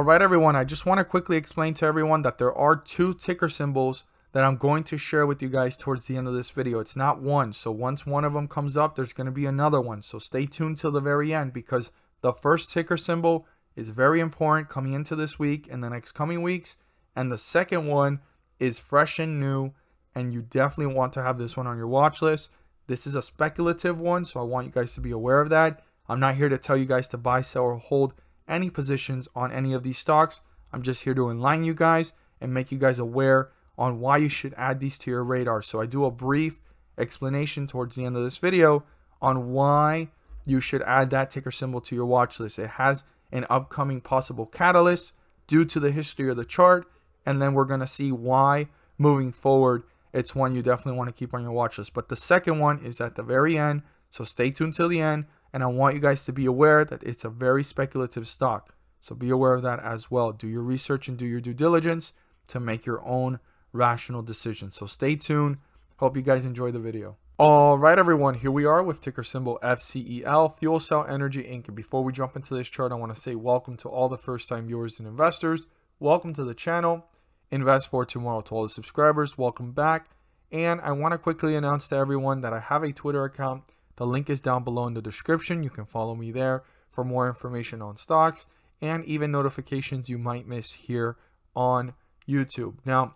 All right, everyone, I just want to quickly explain to everyone that there are two ticker symbols that I'm going to share with you guys towards the end of this video. It's not one. So once one of them comes up, there's going to be another one. So stay tuned till the very end, because the first ticker symbol is very important coming into this week and the next coming weeks. And the second one is fresh and new, and you definitely want to have this one on your watch list. This is a speculative one, so I want you guys to be aware of that. I'm not here to tell you guys to buy, sell, or hold any positions on any of these stocks. I'm just here to enlighten you guys and make you guys aware on why you should add these to your radar. So I do a brief explanation towards the end of this video on why you should add that ticker symbol to your watch list. It has an upcoming possible catalyst due to the history of the chart, and then we're going to see why moving forward it's one you definitely want to keep on your watch list. But the second one is at the very end, so stay tuned till the end, and I want you guys to be aware that it's a very speculative stock. So be aware of that as well. Do your research and do your due diligence to make your own rational decision. So stay tuned. Hope you guys enjoy the video. All right, everyone, here we are with ticker symbol FCEL, Fuelcell Energy Inc. And before we jump into this chart, I want to say welcome to all the first-time viewers and investors. Welcome to the channel. Invest for tomorrow. To all the subscribers, welcome back. And I want to quickly announce to everyone that I have a Twitter account. The link is down below in the description. You can follow me there for more information on stocks and even notifications you might miss here on YouTube. Now,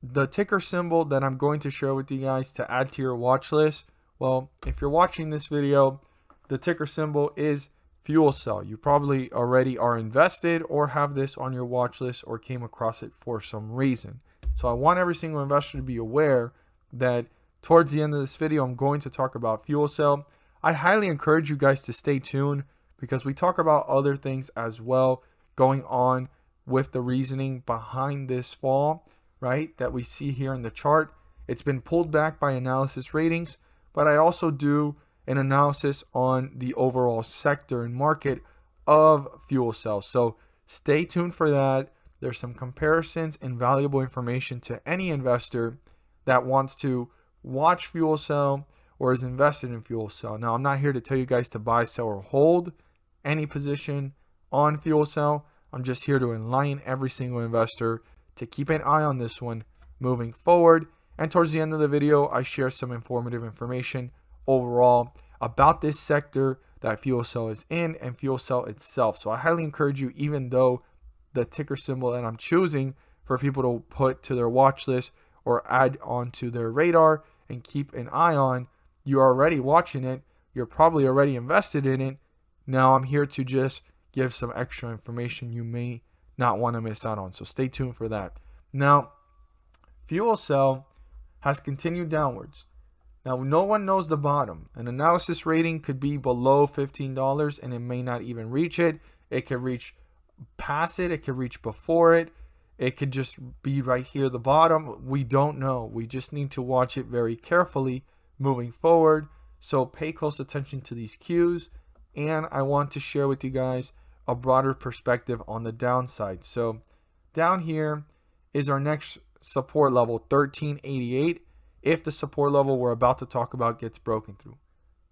the ticker symbol that I'm going to share with you guys to add to your watch list, well, if you're watching this video, the ticker symbol is Fuelcell. You probably already are invested or have this on your watch list or came across it for some reason. So I want every single investor to be aware that towards the end of this video, I'm going to talk about Fuelcell. I highly encourage you guys to stay tuned because we talk about other things as well going on with the reasoning behind this fall, right, that we see here in the chart. It's been pulled back by analysis ratings, but I also do an analysis on the overall sector and market of Fuelcell. So stay tuned for that. There's some comparisons and valuable information to any investor that wants to watch Fuelcell or is invested in Fuelcell. Now, I'm not here to tell you guys to buy, sell, or hold any position on Fuelcell. I'm just here to enlighten every single investor to keep an eye on this one moving forward. And towards the end of the video, I share some informative information overall about this sector that Fuelcell is in and Fuelcell itself. So I highly encourage you, even though the ticker symbol that I'm choosing for people to put to their watch list or add onto their radar and keep an eye on, you're already watching it, you're probably already invested in it. Now I'm here to just give some extra information you may not want to miss out on. So stay tuned for that. Now, Fuelcell has continued downwards. Now, no one knows the bottom. An analysis rating could be below $15 and it may not even reach it. It could reach past it. It could reach before it. It could just be right here, the bottom. We don't know. We just need to watch it very carefully moving forward. So pay close attention to these cues. And I want to share with you guys a broader perspective on the downside. So down here is our next support level, 1388. If the support level we're about to talk about gets broken through,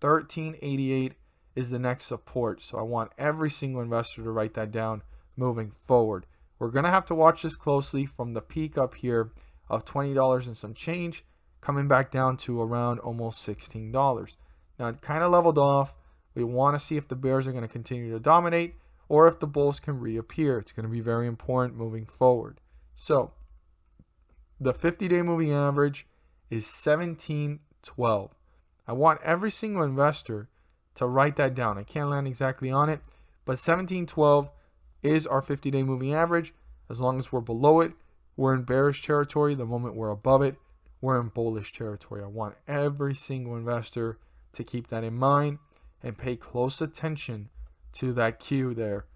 1388 is the next support. So I want every single investor to write that down moving forward. We're going to have to watch this closely from the peak up here of $20 and some change, coming back down to around almost $16. Now it kind of leveled off. We want to see if the bears are going to continue to dominate or if the bulls can reappear. It's going to be very important moving forward. So the 50-day moving average is 1712. I want every single investor to write that down. I can't land exactly on it, but 1712 is our 50-day moving average. As long as we're below it, we're in bearish territory. The moment we're above it, we're in bullish territory. I want every single investor to keep that in mind and pay close attention to that cue there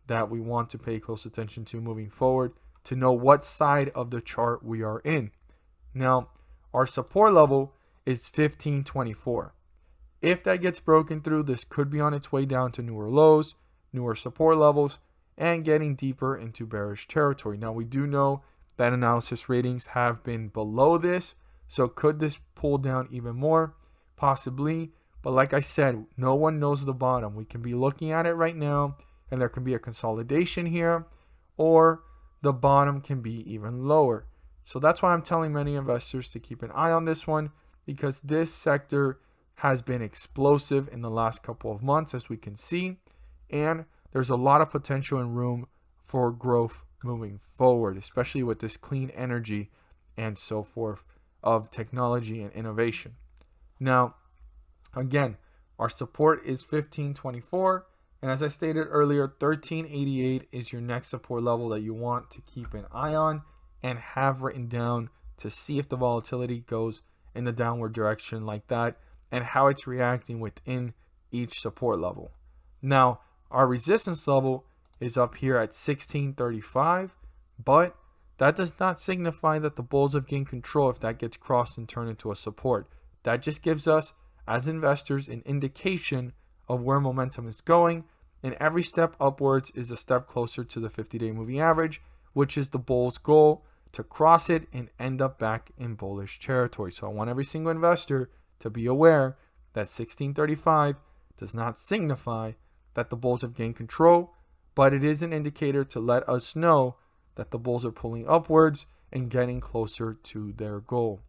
that we want to pay close attention to moving forward to know what side of the chart we are in. Now, our support level is 1524. If that gets broken through, this could be on its way down to newer lows, newer support levels, and getting deeper into bearish territory. Now, we do know that analysis ratings have been below this, so could this pull down even more? Possibly, but like I said, no one knows the bottom. We can be looking at it right now, and there can be a consolidation here, or the bottom can be even lower. So that's why I'm telling many investors to keep an eye on this one, because this sector has been explosive in the last couple of months, as we can see, and there's a lot of potential and room for growth moving forward, especially with this clean energy and so forth of technology and innovation. Now, again, our support is 1524, and as I stated earlier, 1388 is your next support level that you want to keep an eye on and have written down to see if the volatility goes in the downward direction like that and how it's reacting within each support level. Now, our resistance level is up here at 1635, but that does not signify that the bulls have gained control if that gets crossed and turned into a support. That just gives us, as investors, an indication of where momentum is going, and every step upwards is a step closer to the 50-day moving average, which is the bull's goal, to cross it and end up back in bullish territory. So I want every single investor to be aware that 1635 does not signify that the bulls have gained control, but it is an indicator to let us know that the bulls are pulling upwards and getting closer to their goal.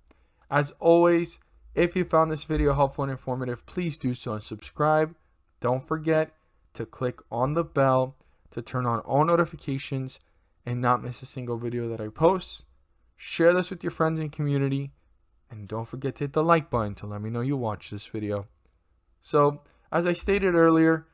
As always, if you found this video helpful and informative, please do so and subscribe. Don't forget to click on the bell to turn on all notifications and not miss a single video that I post. Share this with your friends and community, and don't forget to hit the like button to let me know you watched this video. So, as I stated earlier,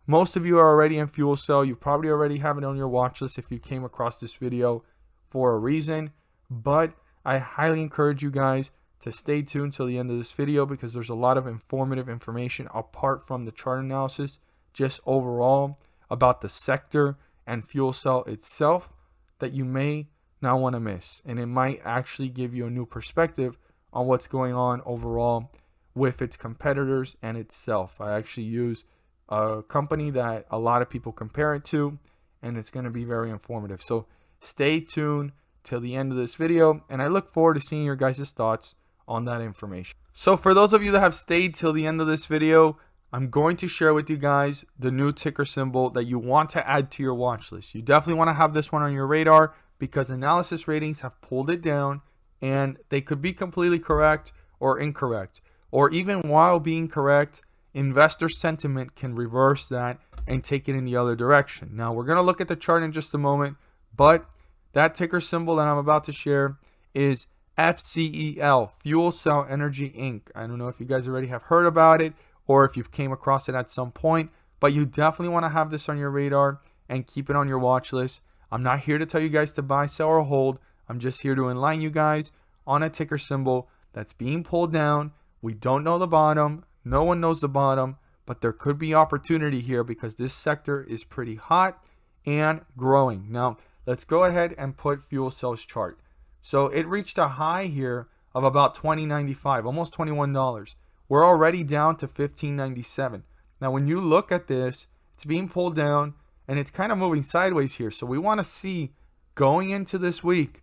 most of you are already in Fuelcell. You probably already have it on your watch list if you came across this video for a reason, but I highly encourage you guys to stay tuned till the end of this video, because there's a lot of informative information apart from the chart analysis, just overall about the sector and Fuelcell itself, that you may not want to miss, and it might actually give you a new perspective on what's going on overall with its competitors and itself. I actually use a company that a lot of people compare it to, and it's going to be very informative. So stay tuned till the end of this video, and I look forward to seeing your guys' thoughts on that information. So for those of you that have stayed till the end of this video, I'm going to share with you guys the new ticker symbol that you want to add to your watch list. You definitely want to have this one on your radar, because analysis ratings have pulled it down, and they could be completely correct or incorrect, or even while being correct, investor sentiment can reverse that and take it in the other direction. Now, we're going to look at the chart in just a moment, but that ticker symbol that I'm about to share is Fcel, Fuelcell Energy Inc. I don't know if you guys already have heard about it or if you've came across it at some point, but you definitely want to have this on your radar and keep it on your watch list. I'm not here to tell you guys to buy, sell, or hold. I'm just here to enlighten you guys on a ticker symbol that's being pulled down. We don't know the bottom. No one knows the bottom, but there could be opportunity here because this sector is pretty hot and growing. Now, let's go ahead and put Fuelcell's chart. So it reached a high here of about $20.95, almost $21. We're already down to $15.97. Now, when you look at this, it's being pulled down and it's kind of moving sideways here. So we want to see, going into this week,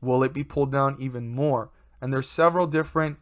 will it be pulled down even more? And there's several different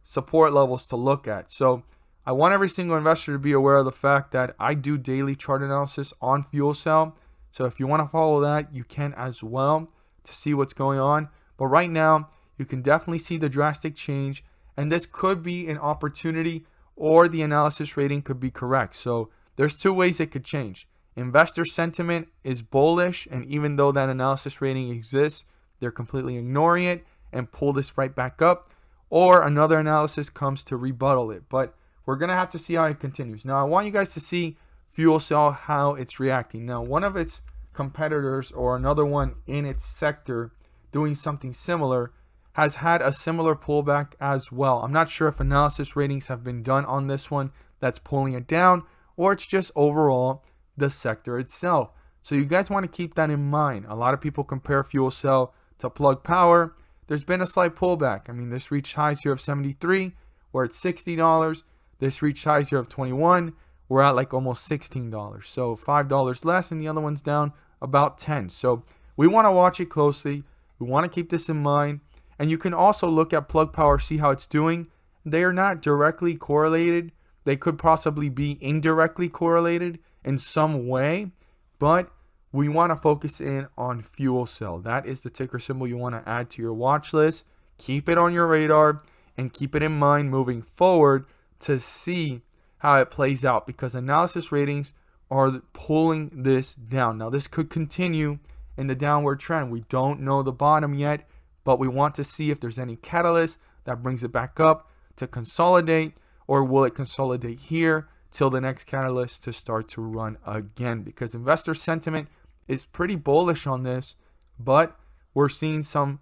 support levels to look at. So I want every single investor to be aware of the fact that I do daily chart analysis on Fuelcell. So if you want to follow that, you can as well to see what's going on. But right now, you can definitely see the drastic change, and this could be an opportunity, or the analysis rating could be correct. So there's two ways it could change. Investor sentiment is bullish, and even though that analysis rating exists, they're completely ignoring it and pull this right back up, or another analysis comes to rebuttal it. But we're going to have to see how it continues. Now, I want you guys to see Fuelcell, how it's reacting. Now, one of its competitors, or another one in its sector doing something similar, has had a similar pullback as well. I'm not sure if analysis ratings have been done on this one that's pulling it down, or it's just overall the sector itself. So you guys want to keep that in mind. A lot of people compare Fuelcell to Plug Power. There's been a slight pullback. I mean, this reached highs here of 73. We're at $60. This reached highs here of 21. We're at like almost $16. So $5 less, and the other one's down about 10. So we want to watch it closely. We want to keep this in mind. And you can also look at Plug Power, see how it's doing. They are not directly correlated. They could possibly be indirectly correlated in some way. But we want to focus in on Fuelcell. That is the ticker symbol you want to add to your watch list. Keep it on your radar and keep it in mind moving forward to see how it plays out, because analysis ratings are pulling this down. Now, this could continue in the downward trend. We don't know the bottom yet, but we want to see if there's any catalyst that brings it back up to consolidate, or will it consolidate here till the next catalyst to start to run again, because investor sentiment is pretty bullish on this, but we're seeing some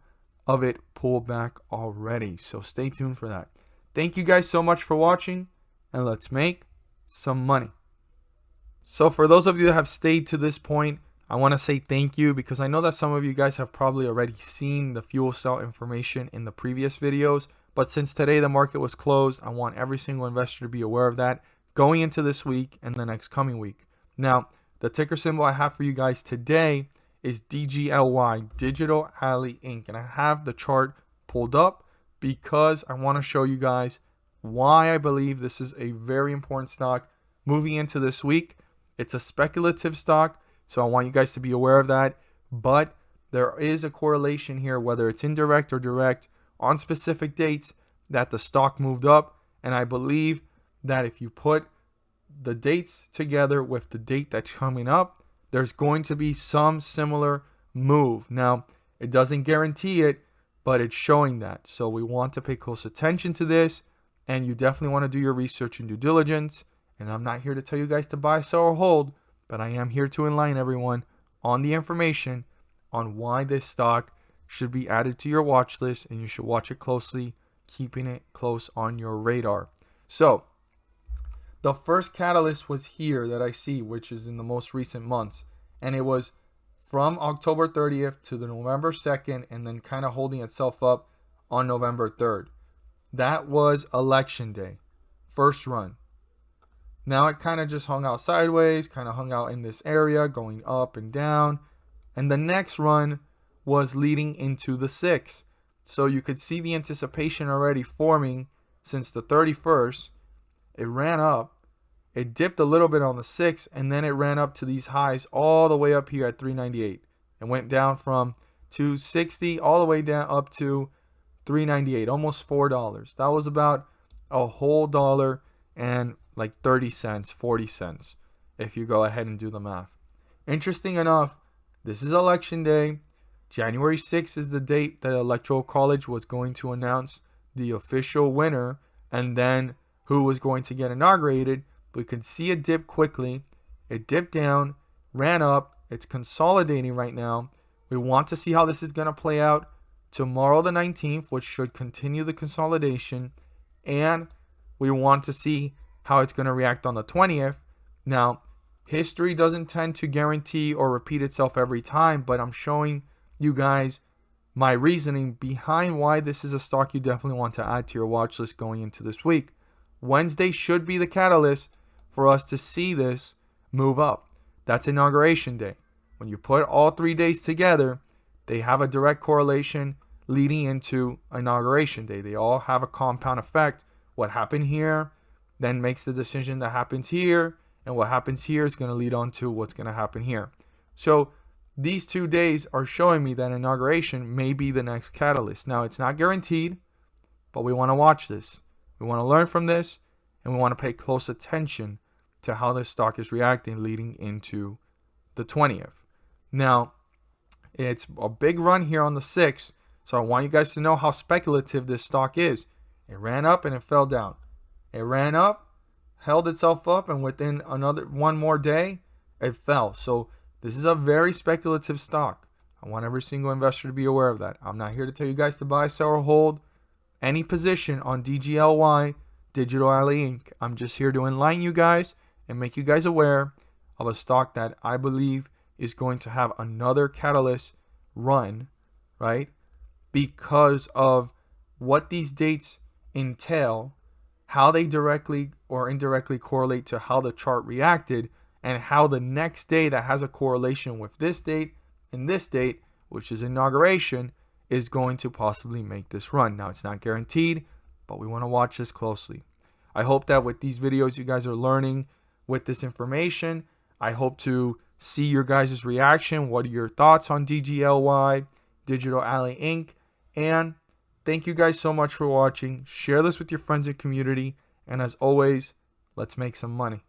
of it pull back already. So stay tuned for that. Thank you guys so much for watching, and let's make some money. So for those of you that have stayed to this point, I want to say thank you, because I know that some of you guys have probably already seen the Fuelcell information in the previous videos. But since today the market was closed, I want every single investor to be aware of that going into this week and the next coming week. Now, the ticker symbol I have for you guys today is DGLY, Digital Alley Inc. And I have the chart pulled up because I want to show you guys why I believe this is a very important stock moving into this week. It's a speculative stock, so I want you guys to be aware of that. But there is a correlation here, whether it's indirect or direct, on specific dates that the stock moved up. And I believe that if you put the dates together with the date that's coming up, there's going to be some similar move. Now, it doesn't guarantee it, but it's showing that. So we want to pay close attention to this, and you definitely want to do your research and due diligence. And I'm not here to tell you guys to buy, sell, or hold, but I am here to enlighten everyone on the information on why this stock should be added to your watch list, and you should watch it closely, keeping it close on your radar. So the first catalyst was here that I see, which is in the most recent months, and it was from October 30th to the November 2nd, and then kind of holding itself up on November 3rd. That was election day, first run. Now it kind of just hung out sideways, kind of hung out in this area, going up and down. And the next run was leading into the 6th. So you could see the anticipation already forming since the 31st. It ran up. It dipped a little bit on the 6th, and then it ran up to these highs all the way up here at 398. It went down from 260 all the way down up to 398, almost $4. That was about a whole dollar and like 30 cents, 40 cents, if you go ahead and do the math. Interesting enough, this is election day. January 6th is the date that the Electoral College was going to announce the official winner and then who was going to get inaugurated. We could see it dip quickly. It dipped down, ran up. It's consolidating right now. We want to see how this is going to play out tomorrow, the 19th, which should continue the consolidation. And we want to see how it's going to react on the 20th. Now, history doesn't tend to guarantee or repeat itself every time, but I'm showing you guys my reasoning behind why this is a stock you definitely want to add to your watch list going into this week. Wednesday should be the catalyst for us to see this move up. That's inauguration day. When you put all 3 days together, they have a direct correlation leading into inauguration day. They all have a compound effect. What happened here then makes the decision that happens here, and what happens here is going to lead on to what's going to happen here. So these 2 days are showing me that inauguration may be the next catalyst. Now, it's not guaranteed, but we want to watch this. We want to learn from this, and we want to pay close attention to how this stock is reacting leading into the 20th. Now, it's a big run here on the 6th, so I want you guys to know how speculative this stock is. It ran up and it fell down. It ran up, held itself up, and within one more day, it fell. So this is a very speculative stock. I want every single investor to be aware of that. I'm not here to tell you guys to buy, sell, or hold any position on DGLY, Digital Alley Inc. I'm just here to enlighten you guys and make you guys aware of a stock that I believe is going to have another catalyst run, right? Because of what these dates entail, how they directly or indirectly correlate to how the chart reacted, and how the next day that has a correlation with this date and this date, which is inauguration, is going to possibly make this run. Now, it's not guaranteed, but we want to watch this closely. I hope that with these videos, you guys are learning with this information. I hope to see your guys' reaction. What are your thoughts on DGLY, Digital Alley Inc.? And thank you guys so much for watching. Share this with your friends and community. And as always, let's make some money.